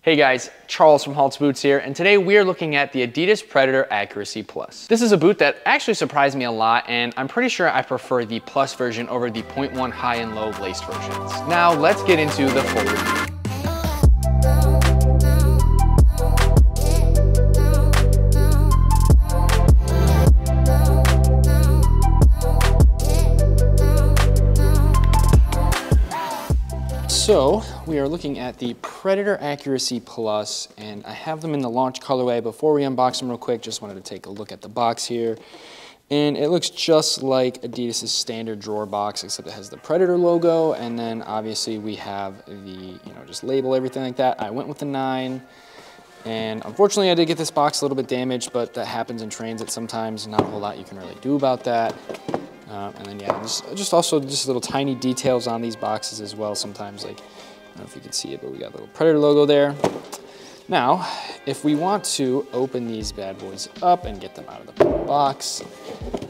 Hey guys, Charles from Halt's Boots here, and today we are looking at the Adidas Predator Accuracy Plus. This is a boot that actually surprised me a lot, and I'm pretty sure I prefer the Plus version over the 0.1 high and low laced versions. Now let's get into the full review. So we are looking at the Predator Accuracy Plus, and I have them in the launch colorway. Before we unbox them real quick, just wanted to take a look at the box here. And it looks just like Adidas's standard drawer box, except it has the Predator logo, and then obviously we have the, just label, everything like that. I went with the 9, and unfortunately I did get this box a little bit damaged, but that happens in transit sometimes. Not a whole lot you can really do about that. And then yeah, just little tiny details on these boxes as well sometimes, like, I don't know if you can see it, but we got a little Predator logo there. Now, if we want to open these bad boys up and get them out of the box,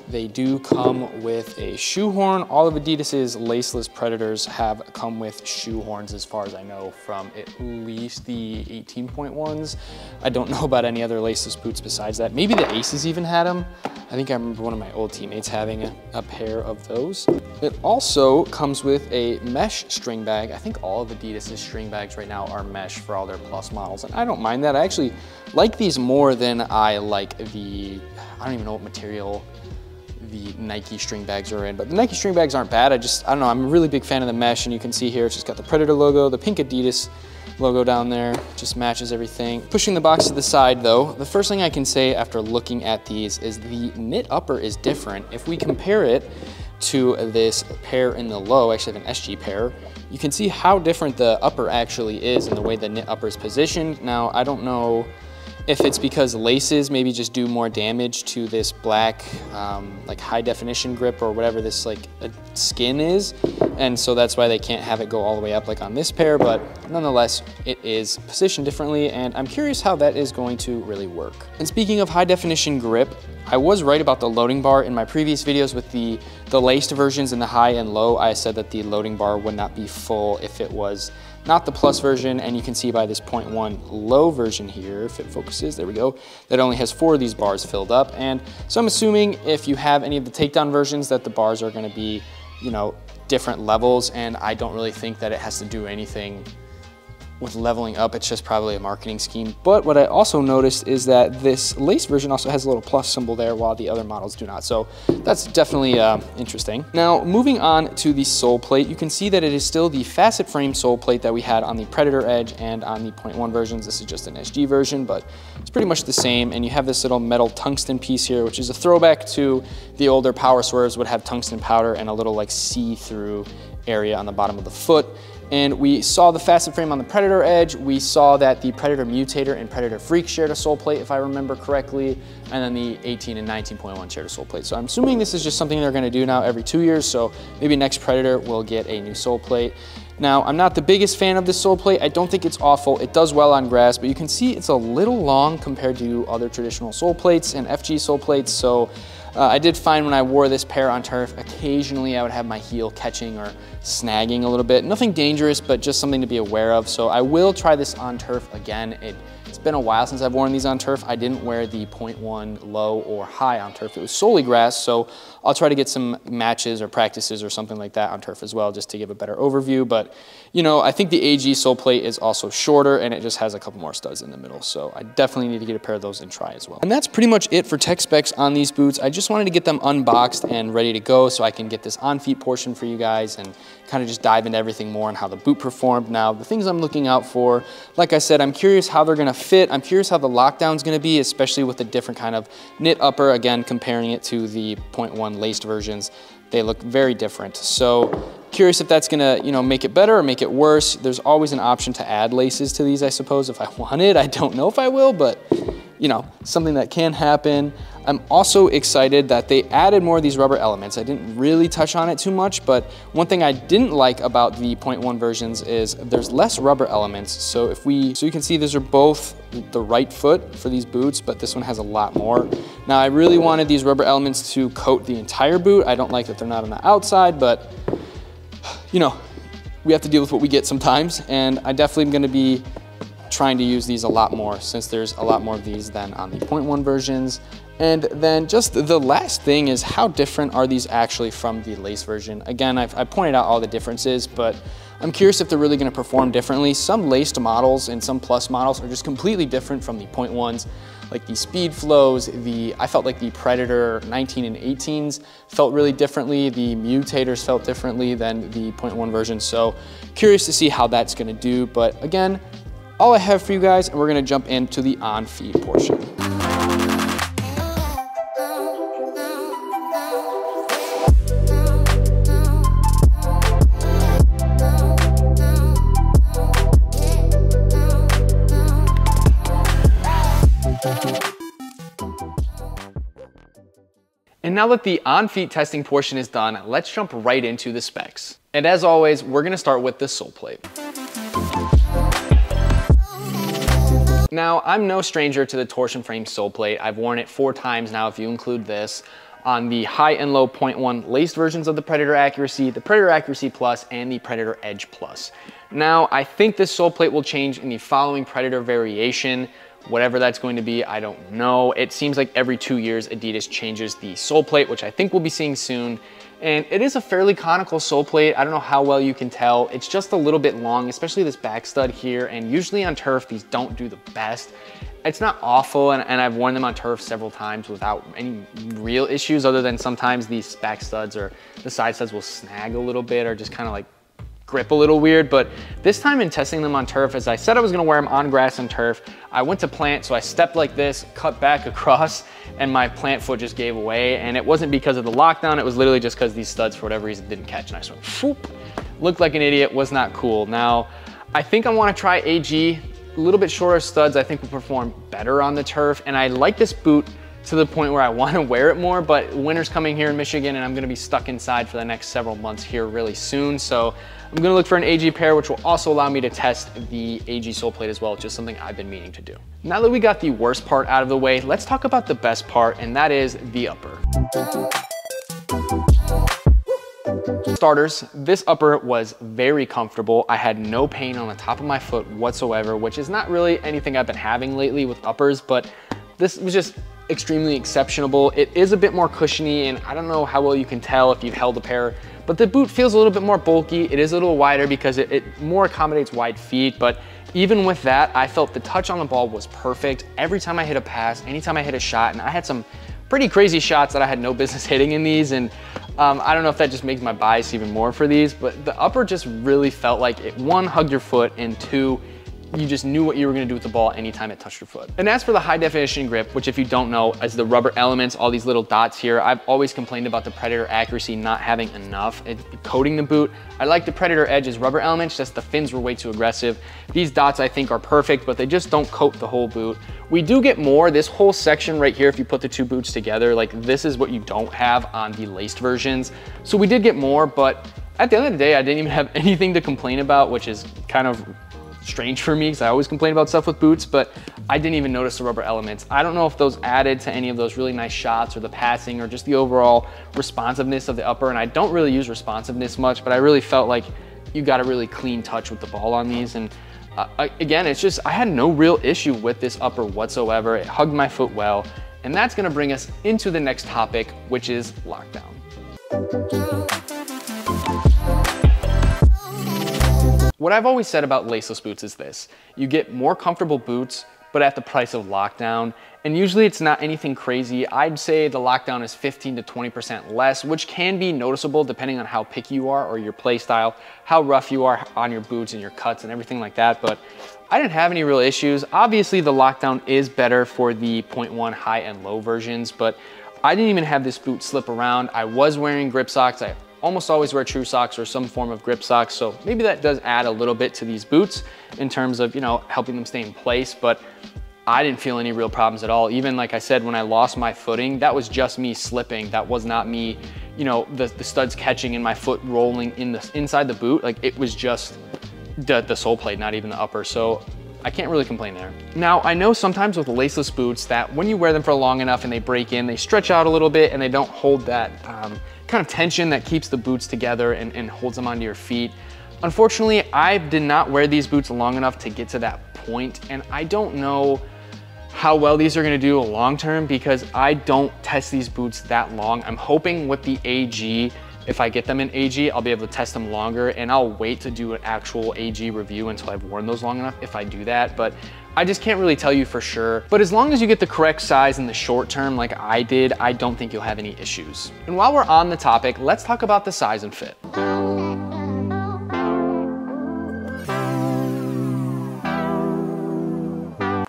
they do come with a shoe horn. All of Adidas's laceless Predators have come with shoe horns as far as I know, from at least the 18.1s. I don't know about any other laceless boots besides that. Maybe the Aces even had them. I think I remember one of my old teammates having a pair of those. It also comes with a mesh string bag. I think all of Adidas's string bags right now are mesh for all their Plus models, and I don't mind that. I actually like these more than I like the, I don't even know what material the Nike string bags are in, but the Nike string bags aren't bad. I don't know, I'm a really big fan of the mesh, and you can see here it's just got the Predator logo, the pink Adidas logo down there, just matches everything. Pushing the box to the side though, the first thing I can say after looking at these is the knit upper is different. If we compare it to this pair in the low, actually an SG pair, you can see how different the upper actually is and the way the knit upper is positioned. Now, I don't know if it's because laces maybe just do more damage to this black, like high definition grip or whatever this like skin is. And so that's why they can't have it go all the way up like on this pair, but nonetheless, it is positioned differently, and I'm curious how that is going to really work. And speaking of high definition grip, I was right about the loading bar. In my previous videos with the laced versions in the high and low, I said that the loading bar would not be full if it was not the Plus version, and you can see by this 0.1 low version here, if it focuses, there we go, that only has 4 of these bars filled up. And so I'm assuming if you have any of the takedown versions that the bars are gonna be, different levels, and I don't really think that it has to do anything with leveling up. It's just probably a marketing scheme. But what I also noticed is that this lace version also has a little plus symbol there while the other models do not. So that's definitely interesting. Now, moving on to the sole plate, you can see that it is still the facet frame sole plate that we had on the Predator Edge and on the 0.1 versions. This is just an SG version, but it's pretty much the same. And you have this little metal tungsten piece here, which is a throwback to the older Power Swerves would have tungsten powder and a little like see-through area on the bottom of the foot. And we saw the facet frame on the Predator Edge. We saw that the Predator Mutator and Predator Freak shared a sole plate, if I remember correctly, and then the 18 and 19.1 shared a sole plate. So I'm assuming this is just something they're gonna do now every 2 years, so maybe next Predator will get a new sole plate. Now, I'm not the biggest fan of this sole plate. I don't think it's awful. It does well on grass, but you can see it's a little long compared to other traditional sole plates and FG sole plates, so I did find when I wore this pair on turf, occasionally I would have my heel catching or snagging a little bit. Nothing dangerous, but just something to be aware of. So I will try this on turf again. It's been a while since I've worn these on turf. I didn't wear the 0.1 low or high on turf. It was solely grass, so I'll try to get some matches or practices or something like that on turf as well, just to give a better overview. But, I think the AG sole plate is also shorter, and it just has a couple more studs in the middle. So I definitely need to get a pair of those and try as well. And that's pretty much it for tech specs on these boots. I just wanted to get them unboxed and ready to go so I can get this on-feet portion for you guys and kind of just dive into everything more and how the boot performed. Now, the things I'm looking out for, like I said, I'm curious how they're gonna fit. I'm curious how the lockdown's gonna be, especially with the different kind of knit upper, again, comparing it to the 0.1 laced versions. They look very different. So curious if that's gonna, make it better or make it worse. There's always an option to add laces to these, I suppose, if I wanted. I don't know if I will, but something that can happen. I'm also excited that they added more of these rubber elements. I didn't really touch on it too much, but one thing I didn't like about the 0.1 versions is there's less rubber elements. So you can see these are both the right foot for these boots, but this one has a lot more. Now, I really wanted these rubber elements to coat the entire boot. I don't like that they're not on the outside, but we have to deal with what we get sometimes, and I definitely am gonna be trying to use these a lot more since there's a lot more of these than on the 0.1 versions. And then just the last thing is how different are these actually from the lace version? Again, I pointed out all the differences, but I'm curious if they're really gonna perform differently. Some laced models and some plus models are just completely different from the 0.1s. Like the speed flows, I felt like the Predator 19 and 18s felt really differently. The mutators felt differently than the 0.1 version. So curious to see how that's gonna do. But again, all I have for you guys, and we're gonna jump into the on-feed portion. And now that the on-feet testing portion is done, let's jump right into the specs. And as always, we're gonna start with the Soleplate. Now, I'm no stranger to the torsion frame Soleplate. I've worn it 4 times now if you include this, on the high and low 0.1 laced versions of the Predator Accuracy, the Predator Accuracy Plus, and the Predator Edge Plus. Now, I think this Soleplate will change in the following Predator variation. Whatever that's going to be, I don't know. It seems like every 2 years, Adidas changes the Soleplate, which I think we'll be seeing soon. And it is a fairly conical Soleplate. I don't know how well you can tell. It's just a little bit long, especially this back stud here. And usually on turf, these don't do the best. It's not awful, and I've worn them on turf several times without any real issues, other than sometimes these back studs or the side studs will snag a little bit or just kind of like grip a little weird. But this time in testing them on turf, as I said I was gonna wear them on grass and turf, I went to plant, so I stepped like this, cut back across, and my plant foot just gave away. And it wasn't because of the lockdown, it was literally just because these studs, for whatever reason, didn't catch. And I just went, whoop, looked like an idiot, was not cool. Now, I think I wanna try AG. A little bit shorter studs I think will perform better on the turf. And I like this boot to the point where I want to wear it more, but winter's coming here in Michigan and I'm going to be stuck inside for the next several months here really soon. So I'm going to look for an AG pair, which will also allow me to test the AG Soleplate as well, which is something I've been meaning to do. Now that we got the worst part out of the way, let's talk about the best part, and that is the upper. Starters, this upper was very comfortable. I had no pain on the top of my foot whatsoever, which is not really anything I've been having lately with uppers, but this was just extremely exceptional. It is a bit more cushiony, and I don't know how well you can tell if you've held a pair, but the boot feels a little bit more bulky. It is a little wider because it more accommodates wide feet, but even with that, I felt the touch on the ball was perfect. Every time I hit a pass, anytime I hit a shot, and I had some pretty crazy shots that I had no business hitting in these, and I don't know if that just makes my bias even more for these, but the upper just really felt like it, 1, hugged your foot, and 2, you just knew what you were gonna do with the ball anytime it touched your foot. And as for the high definition grip, which if you don't know is the rubber elements, all these little dots here, I've always complained about the Predator Accuracy not having enough coating the boot. I like the Predator Edge's rubber elements, just the fins were way too aggressive. These dots I think are perfect, but they just don't coat the whole boot. We do get more, this whole section right here, if you put the 2 boots together, like this is what you don't have on the laced versions. So we did get more, but at the end of the day, I didn't even have anything to complain about, which is kind of strange for me because I always complain about stuff with boots, but I didn't even notice the rubber elements. I don't know if those added to any of those really nice shots or the passing or just the overall responsiveness of the upper, and I don't really use responsiveness much, but I really felt like you got a really clean touch with the ball on these. And again, it's just, I had no real issue with this upper whatsoever. It hugged my foot well, and that's gonna bring us into the next topic, which is lockdown. What I've always said about laceless boots is this: you get more comfortable boots, but at the price of lockdown. And usually it's not anything crazy. I'd say the lockdown is 15 to 20% less, which can be noticeable depending on how picky you are or your play style, how rough you are on your boots and your cuts and everything like that. But I didn't have any real issues. Obviously the lockdown is better for the 0.1 high and low versions, but I didn't even have this boot slip around. I was wearing grip socks. I almost always wear true socks or some form of grip socks, so maybe that does add a little bit to these boots in terms of, you know, helping them stay in place, but I didn't feel any real problems at all. Even like I said, when I lost my footing, that was just me slipping. That was not me, you know, the studs catching and my foot rolling inside the boot. Like, it was just the Soleplate, not even the upper. So I can't really complain there. Now, I know sometimes with laceless boots that when you wear them for long enough and they break in, they stretch out a little bit and they don't hold that kind of tension that keeps the boots together and holds them onto your feet. Unfortunately, I did not wear these boots long enough to get to that point, and I don't know how well these are gonna do long term because I don't test these boots that long. I'm hoping with the AG, if I get them in AG, I'll be able to test them longer, and I'll wait to do an actual AG review until I've worn those long enough if I do that, but I just can't really tell you for sure. But as long as you get the correct size in the short term like I did, I don't think you'll have any issues. And while we're on the topic, let's talk about the size and fit.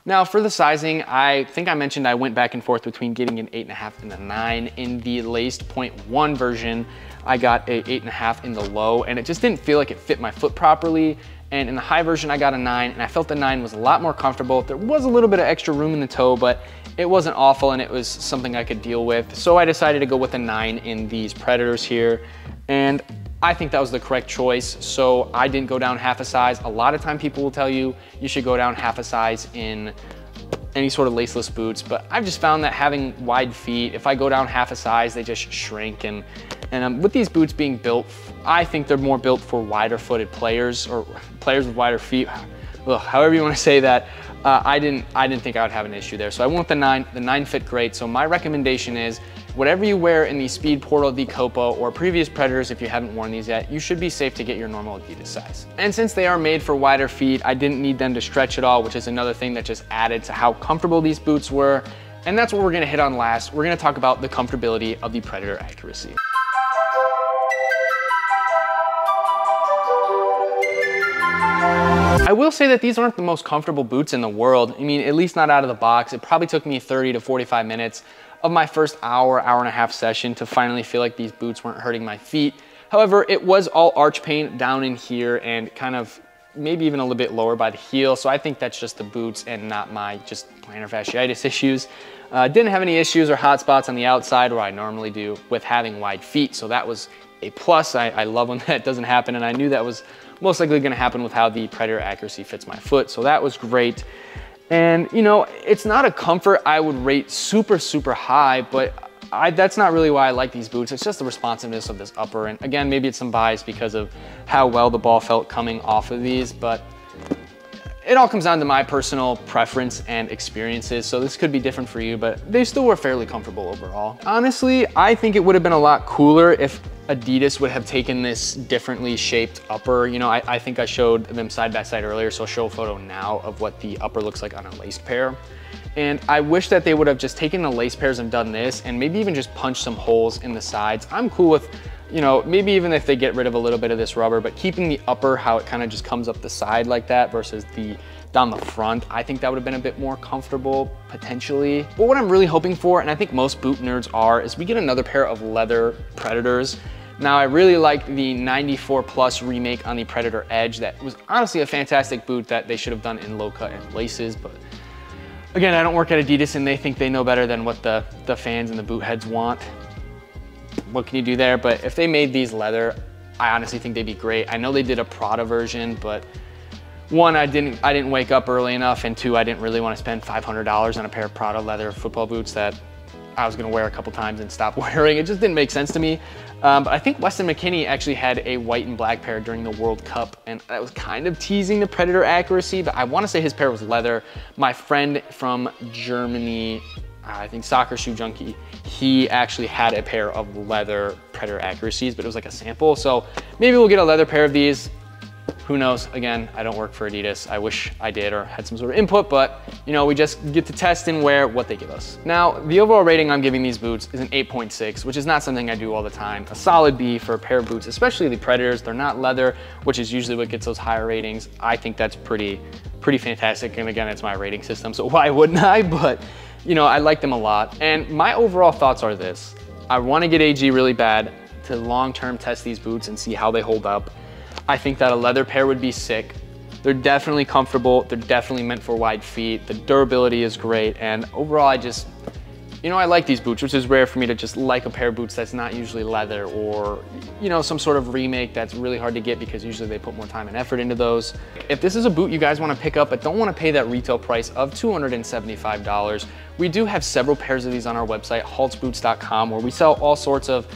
Now for the sizing, I think I mentioned I went back and forth between getting an 8.5 and a 9. In the laced 0.1 version, I got a 8.5 in the low, and it just didn't feel like it fit my foot properly. And in the high version, I got a 9, and I felt the 9 was a lot more comfortable. There was a little bit of extra room in the toe, but it wasn't awful, and it was something I could deal with. So I decided to go with a 9 in these Predators here, and I think that was the correct choice. So I didn't go down half a size. A lot of time people will tell you you should go down half a size in any sort of laceless boots, but I've just found that having wide feet, if I go down half a size, they just shrink. And with these boots being built, I think they're more built for wider footed players or players with wider feet. Ugh, however you want to say that. I didn't think I would have an issue there. So I went with the 9. The 9 fit great. So my recommendation is whatever you wear in the Speed Portal, the Copa, or previous Predators, if you haven't worn these yet, you should be safe to get your normal Adidas size. And since they are made for wider feet, I didn't need them to stretch at all, which is another thing that just added to how comfortable these boots were. And that's what we're gonna hit on last. We're gonna talk about the comfortability of the Predator Accuracy. I will say that these aren't the most comfortable boots in the world. I mean, at least not out of the box. It probably took me 30 to 45 minutes of my first hour and a half session to finally feel like these boots weren't hurting my feet. However, it was all arch pain down in here and kind of maybe even a little bit lower by the heel. So I think that's just the boots and not my just plantar fasciitis issues. Didn't have any issues or hot spots on the outside where I normally do with having wide feet. So that was a plus. I love when that doesn't happen. And I knew that was most likely gonna happen with how the Predator Accuracy fits my foot. So that was great. And you know, it's not a comfort I would rate super, super high, but that's not really why I like these boots. It's just the responsiveness of this upper. And again, maybe it's some bias because of how well the ball felt coming off of these, but it all comes down to my personal preference and experiences. So this could be different for you, but they still were fairly comfortable overall. Honestly, I think it would have been a lot cooler if Adidas would have taken this differently shaped upper. You know, I think I showed them side by side earlier, so I'll show a photo now of what the upper looks like on a laced pair. And I wish that they would have just taken the lace pairs and done this, and maybe even just punched some holes in the sides. I'm cool with, you know, maybe even if they get rid of a little bit of this rubber, but keeping the upper how it kind of just comes up the side like that versus the down the front, I think that would have been a bit more comfortable potentially. But what I'm really hoping for, and I think most boot nerds are, is we get another pair of leather Predators. Now I really like the 94 Plus remake on the Predator Edge. That was honestly a fantastic boot that they should have done in low cut and laces, but again, I don't work at Adidas and they think they know better than what the fans and the boot heads want. What can you do there? But if they made these leather, I honestly think they'd be great. I know they did a Prada version, but one, I didn't wake up early enough, and two, I didn't really want to spend $500 on a pair of Prada leather football boots that I was gonna wear a couple times and stop wearing. It just didn't make sense to me. But I think Weston McKennie actually had a white and black pair during the World Cup, and that was kind of teasing the Predator Accuracy, but I wanna say his pair was leather. My friend from Germany, I think Soccer Shoe Junkie, he actually had a pair of leather Predator Accuracies, but it was like a sample. So maybe we'll get a leather pair of these. Who knows? Again, I don't work for Adidas. I wish I did or had some sort of input, but you know, we just get to test and wear what they give us. Now, the overall rating I'm giving these boots is an 8.6, which is not something I do all the time. A solid B for a pair of boots, especially the Predators. They're not leather, which is usually what gets those higher ratings. I think that's pretty fantastic. And again, it's my rating system, so why wouldn't I? But you know, I like them a lot. And my overall thoughts are this. I wanna get AG really bad to long-term test these boots and see how they hold up. I think that a leather pair would be sick. They're definitely comfortable. They're definitely meant for wide feet. The durability is great. And overall, You know, I like these boots, which is rare for me to just like a pair of boots that's not usually leather or, you know, some sort of remake that's really hard to get because usually they put more time and effort into those. If this is a boot you guys want to pick up but don't want to pay that retail price of $275, we do have several pairs of these on our website, haltsboots.com, where we sell all sorts of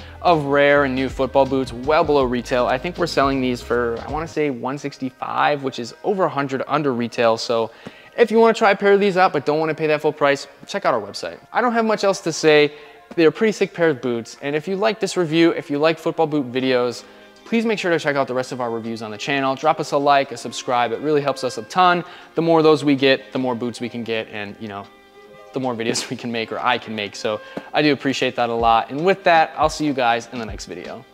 rare and new football boots well below retail. I think we're selling these for, I want to say $165, which is over $100 under retail. So if you want to try a pair of these out but don't want to pay that full price, check out our website. I don't have much else to say. They're a pretty sick pair of boots. And if you like this review, if you like football boot videos, please make sure to check out the rest of our reviews on the channel. Drop us a like, a subscribe. It really helps us a ton. The more of those we get, the more boots we can get, and you know, the more videos we can make or I can make. So I do appreciate that a lot. And with that, I'll see you guys in the next video.